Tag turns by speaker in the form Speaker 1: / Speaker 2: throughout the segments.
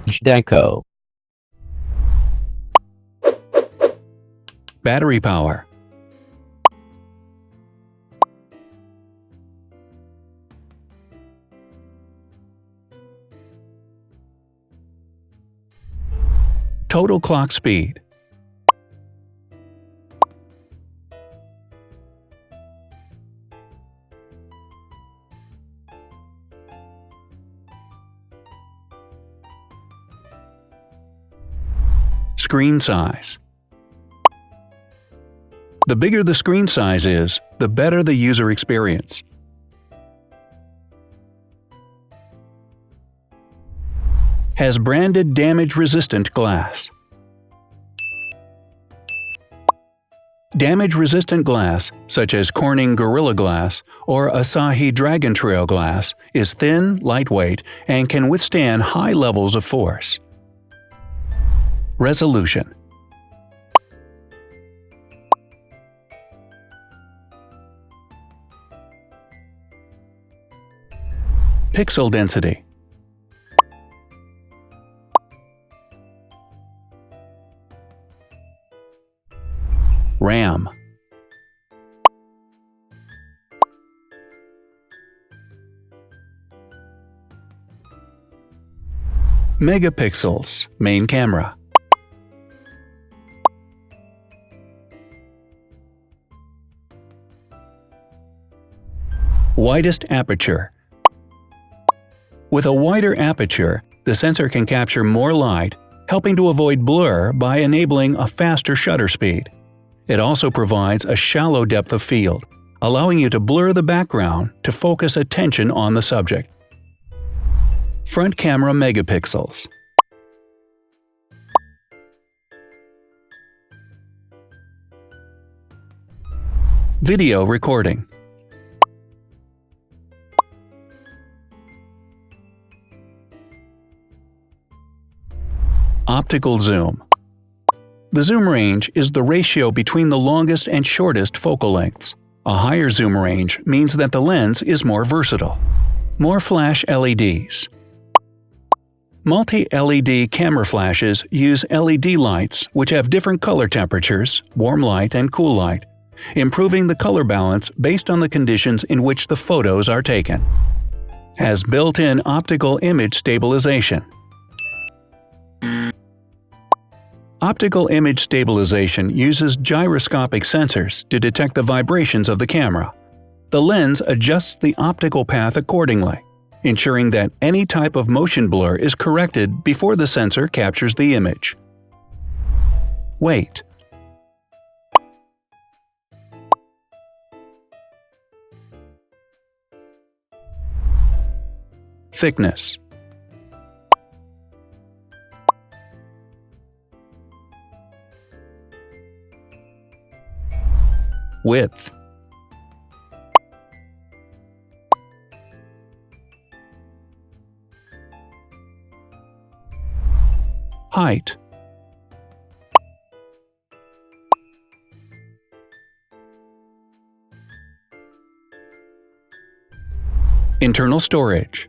Speaker 1: Deco.
Speaker 2: Battery power. Total clock speed. Screen size. The bigger the screen size is, the better the user experience. Has branded damage-resistant glass. Damage-resistant glass, such as Corning Gorilla Glass or Asahi Dragon Trail glass, is thin, lightweight, and can withstand high levels of force. Resolution. Pixel density. RAM. Megapixels, main camera. Widest aperture. With a wider aperture, the sensor can capture more light, helping to avoid blur by enabling a faster shutter speed. It also provides a shallow depth of field, allowing you to blur the background to focus attention on the subject. Front camera megapixels. Video recording. Optical zoom. The zoom range is the ratio between the longest and shortest focal lengths. A higher zoom range means that the lens is more versatile. More flash LEDs. Multi-LED camera flashes use LED lights which have different color temperatures, warm light and cool light, improving the color balance based on the conditions in which the photos are taken. Has built-in optical image stabilization. Optical image stabilization uses gyroscopic sensors to detect the vibrations of the camera. The lens adjusts the optical path accordingly, ensuring that any type of motion blur is corrected before the sensor captures the image. Weight. Thickness. Width. Height. Internal storage.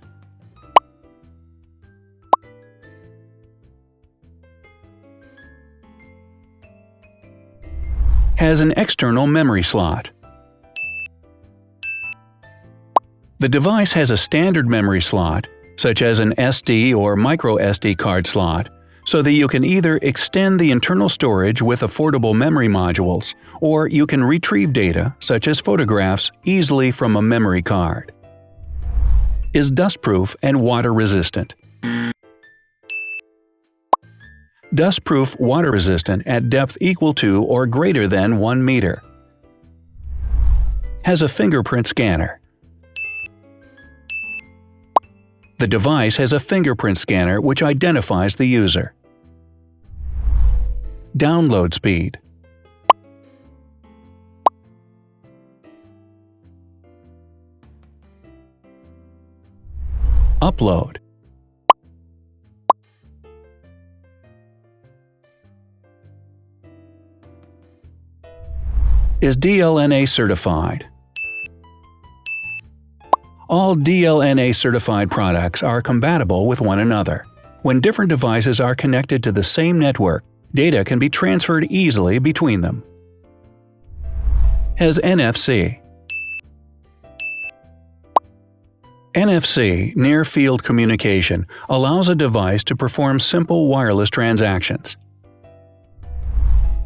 Speaker 2: Has an external memory slot. The device has a standard memory slot, such as an SD or micro SD card slot, so that you can either extend the internal storage with affordable memory modules, or you can retrieve data, such as photographs, easily from a memory card. Is dustproof and water-resistant. Dustproof water-resistant at depth equal to or greater than 1 meter. Has a fingerprint scanner. The device has a fingerprint scanner which identifies the user. Download speed. Upload. Is DLNA certified. All DLNA certified products are compatible with one another. When different devices are connected to the same network, data can be transferred easily between them. Has NFC. NFC, near-field communication, allows a device to perform simple wireless transactions.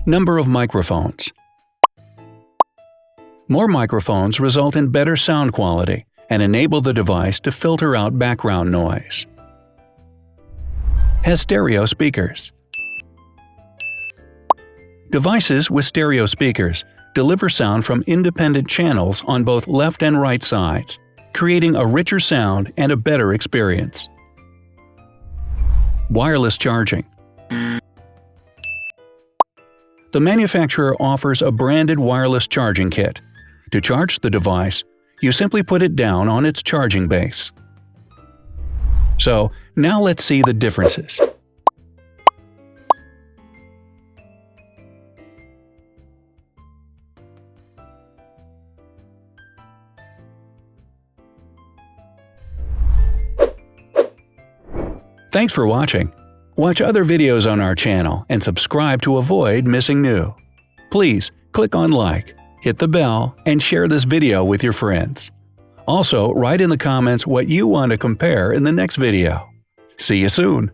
Speaker 2: Number of microphones. More microphones result in better sound quality and enable the device to filter out background noise. Has stereo speakers. Devices with stereo speakers deliver sound from independent channels on both left and right sides, creating a richer sound and a better experience. Wireless charging. The manufacturer offers a branded wireless charging kit. To charge the device, you simply put it down on its charging base. So, now let's see the differences. Thanks for watching. Watch other videos on our channel and subscribe to avoid missing new. Please click on like, hit the bell, and share this video with your friends. Also, write in the comments what you want to compare in the next video. See you soon!